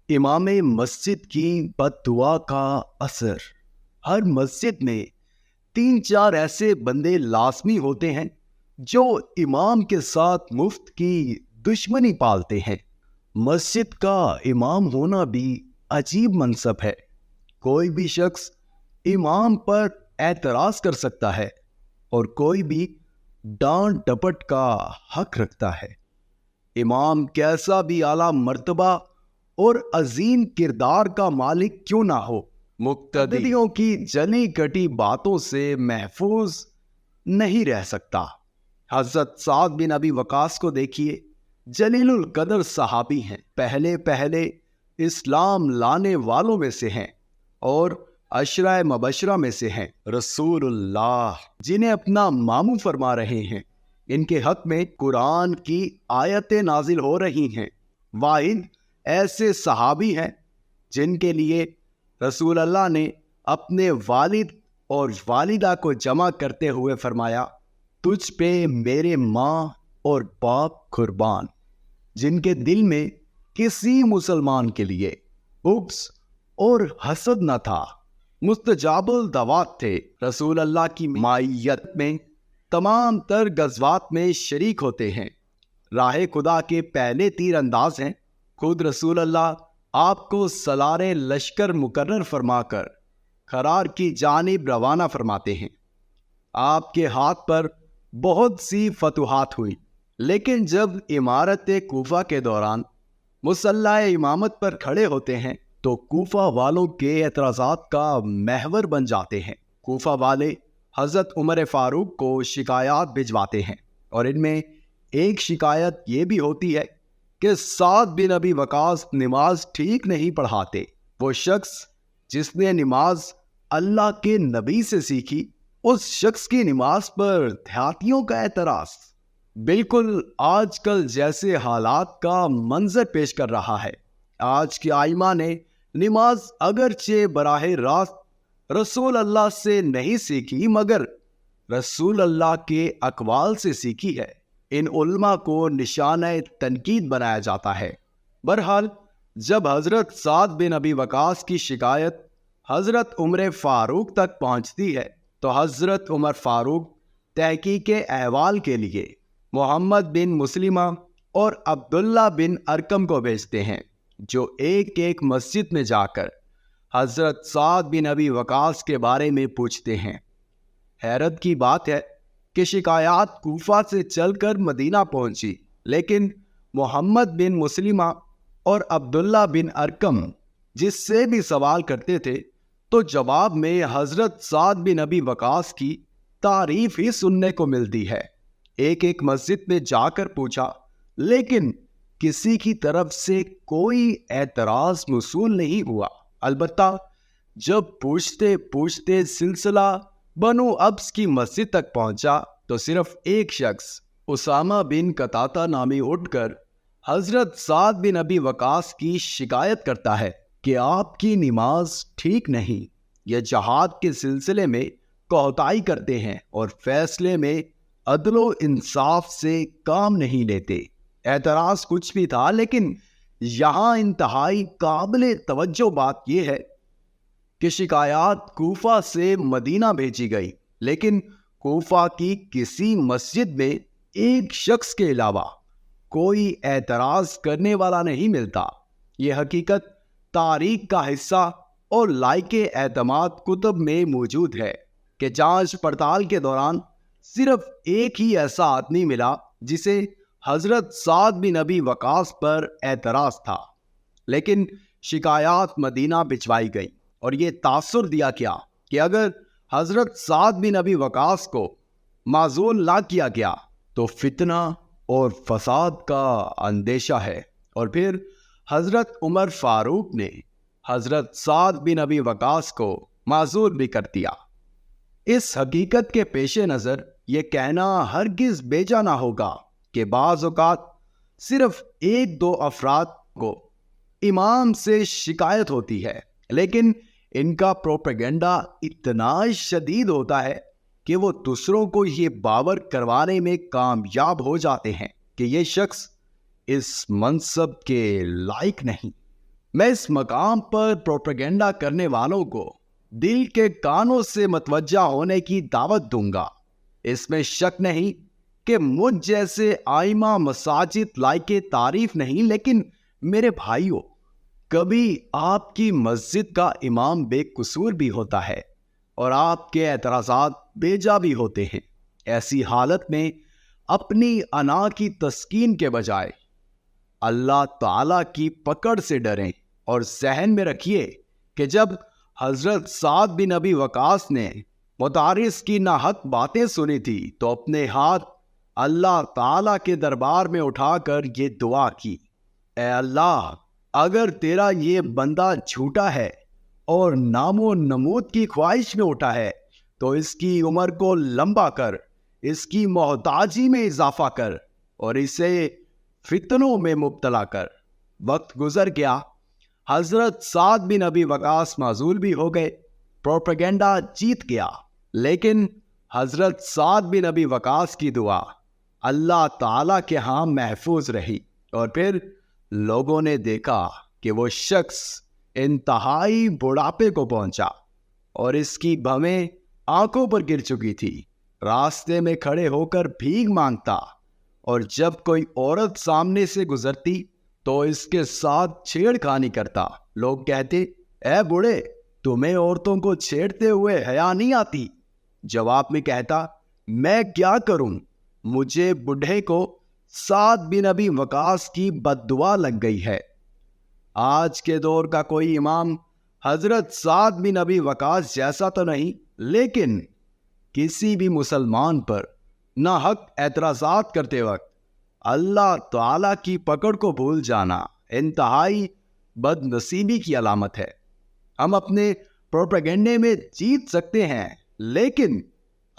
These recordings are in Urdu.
امام مسجد کی بددعا کا اثر۔ ہر مسجد میں 3-4 ایسے بندے لازمی ہوتے ہیں جو امام کے ساتھ مفت کی دشمنی پالتے ہیں۔ مسجد کا امام ہونا بھی عجیب منصب ہے۔ کوئی بھی شخص امام پر اعتراض کر سکتا ہے اور کوئی بھی ڈانٹ ڈپٹ کا حق رکھتا ہے۔ امام کیسا بھی اعلیٰ مرتبہ اور عظیم کردار کا مالک کیوں نہ ہو، مقتدیوں کی جلی کٹی باتوں سے محفوظ نہیں رہ سکتا۔ حضرت سعد بن ابی وقاص کو دیکھیے، جلیل القدر صحابی ہیں، پہلے اسلام لانے والوں میں سے ہیں اور عشرہ مبشرہ میں سے ہیں۔ رسول اللہ جنہیں اپنا ماموں فرما رہے ہیں، ان کے حق میں قرآن کی آیتیں نازل ہو رہی ہیں۔ واحد ایسے صحابی ہیں جن کے لیے رسول اللہ نے اپنے والد اور والدہ کو جمع کرتے ہوئے فرمایا، تجھ پہ میرے ماں اور باپ قربان، جن کے دل میں کسی مسلمان کے لیے بغض اور حسد نہ تھا، مستجاب الدعوات تھے، رسول اللہ کی معیت میں تمام تر غزوات میں شریک ہوتے ہیں، راہ خدا کے پہلے تیر انداز ہیں۔ خود رسول اللہ آپ کو سالار لشکر مقرر فرما کر خرار کی جانب روانہ فرماتے ہیں۔ آپ کے ہاتھ پر بہت سی فتوحات ہوئی، لیکن جب امارت کوفہ کے دوران مسلح امامت پر کھڑے ہوتے ہیں تو کوفہ والوں کے اعتراضات کا محور بن جاتے ہیں۔ کوفہ والے حضرت عمر فاروق کو شکایات بھجواتے ہیں، اور ان میں ایک شکایت یہ بھی ہوتی ہے کہ سعد بن ابی وقاص نماز ٹھیک نہیں پڑھاتے۔ وہ شخص جس نے نماز اللہ کے نبی سے سیکھی، اس شخص کی نماز پر دیہاتیوں کا اعتراض بالکل آج کل جیسے حالات کا منظر پیش کر رہا ہے۔ آج کے ائمہ نے نماز اگرچہ براہ راست رسول اللہ سے نہیں سیکھی، مگر رسول اللہ کے اقوال سے سیکھی ہے۔ ان علماء کو نشانہ تنقید بنایا جاتا ہے۔ بہرحال جب حضرت سعد بن ابی وقاص کی شکایت حضرت عمر فاروق تک پہنچتی ہے تو حضرت عمر فاروق تحقیق احوال کے لیے محمد بن مسلمہ اور عبداللہ بن ارقم کو بھیجتے ہیں، جو ایک مسجد میں جا کر حضرت سعد بن ابی وقاص کے بارے میں پوچھتے ہیں۔ حیرت کی بات ہے کہ شکایات کوفہ سے چل کر مدینہ پہنچی، لیکن محمد بن مسلمہ اور عبداللہ بن ارقم جس سے بھی سوال کرتے تھے تو جواب میں حضرت سعد بن ابی وقاص کی تعریف ہی سننے کو ملتی ہے۔ ایک مسجد میں جا کر پوچھا، لیکن کسی کی طرف سے کوئی اعتراض موصول نہیں ہوا۔ البتہ جب پوچھتے سلسلہ بنو ابس کی مسجد تک پہنچا تو صرف ایک شخص اسامہ بن قتادہ نامی اٹھ کر حضرت سعد بن ابی وقاص کی شکایت کرتا ہے کہ آپ کی نماز ٹھیک نہیں، یہ جہاد کے سلسلے میں کوتاہی کرتے ہیں اور فیصلے میں عدل و انصاف سے کام نہیں لیتے۔ اعتراض کچھ بھی تھا، لیکن یہاں انتہائی قابل توجہ بات یہ ہے کہ شکایات کوفہ سے مدینہ بھیجی گئی، لیکن کوفہ کی کسی مسجد میں ایک شخص کے علاوہ کوئی اعتراض کرنے والا نہیں ملتا۔ یہ حقیقت تاریخ کا حصہ اور لائق اعتماد کتب میں موجود ہے کہ جانچ پڑتال کے دوران صرف ایک ہی ایسا آدمی ملا جسے حضرت سعد بن ابی وقاص پر اعتراض تھا، لیکن شکایات مدینہ بھجوائی گئی اور یہ تاثر دیا گیا کہ اگر حضرت سعد بن ابی وقاص کو معزول نہ کیا گیا تو فتنہ اور فساد کا اندیشہ ہے، اور پھر حضرت عمر فاروق نے حضرت سعد بن ابی وقاص کو معزول بھی کر دیا۔ اس حقیقت کے پیش نظر یہ کہنا ہرگز بیجا نہ ہوگا کہ بعض اوقات صرف 1-2 افراد کو امام سے شکایت ہوتی ہے، لیکن ان کا پروپیگنڈا اتنا شدید ہوتا ہے کہ وہ دوسروں کو یہ باور کروانے میں کامیاب ہو جاتے ہیں کہ یہ شخص اس منصب کے لائق نہیں۔ میں اس مقام پر پروپیگنڈا کرنے والوں کو دل کے کانوں سے متوجہ ہونے کی دعوت دوں گا۔ اس میں شک نہیں کہ مجھ جیسے آئمہ مساجد لائق تعریف نہیں، لیکن میرے بھائیوں، کبھی آپ کی مسجد کا امام بے قصور بھی ہوتا ہے اور آپ کے اعتراضات بیجا بھی ہوتے ہیں۔ ایسی حالت میں اپنی انا کی تسکین کے بجائے اللہ تعالیٰ کی پکڑ سے ڈریں اور ذہن میں رکھیے کہ جب حضرت سعد بن ابی وقاص نے مدارس کی ناحق باتیں سنی تھی تو اپنے ہاتھ اللہ تعالیٰ کے دربار میں اٹھا کر یہ دعا کی، اے اللہ، اگر تیرا یہ بندہ جھوٹا ہے اور نام و نمود کی خواہش میں اٹھا ہے تو اس کی عمر کو لمبا کر، اس کی محتاجی میں اضافہ کر اور اسے فتنوں میں مبتلا کر۔ وقت گزر گیا، حضرت سعد بن ابی وقاص معزول بھی ہو گئے، پروپیگنڈا جیت گیا، لیکن حضرت سعد بن ابی وقاص کی دعا اللہ تعالیٰ کے ہاں محفوظ رہی، اور پھر لوگوں نے دیکھا کہ وہ شخص انتہائی بڑھاپے کو پہنچا اور اس کی بھویں آنکھوں پر گر چکی تھی، راستے میں کھڑے ہو کر بھیک مانگتا، اور جب کوئی عورت سامنے سے گزرتی تو اس کے ساتھ چھیڑ خانی کرتا۔ لوگ کہتے، اے بوڑھے، تمہیں عورتوں کو چھیڑتے ہوئے حیا نہیں آتی؟ جواب میں کہتا، میں کیا کروں، مجھے بوڑھے کو سعد بن ابی وقاص کی بد دعا لگ گئی ہے۔ آج کے دور کا کوئی امام حضرت سعد بن ابی وقاص جیسا تو نہیں، لیکن کسی بھی مسلمان پر ناحق اعتراضات کرتے وقت اللہ تعالیٰ کی پکڑ کو بھول جانا انتہائی بد نصیبی کی علامت ہے۔ ہم اپنے پروپیگنڈے میں جیت سکتے ہیں، لیکن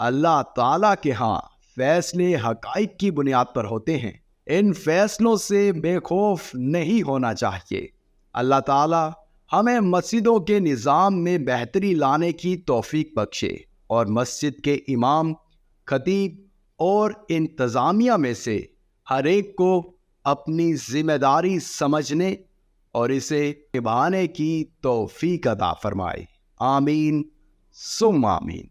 اللہ تعالیٰ کے ہاں فیصلے حقائق کی بنیاد پر ہوتے ہیں۔ ان فیصلوں سے بے خوف نہیں ہونا چاہیے۔ اللہ تعالیٰ ہمیں مسجدوں کے نظام میں بہتری لانے کی توفیق بخشے اور مسجد کے امام، خطیب اور انتظامیہ میں سے ہر ایک کو اپنی ذمہ داری سمجھنے اور اسے نبھانے کی توفیق عطا فرمائے۔ آمین ثم آمین۔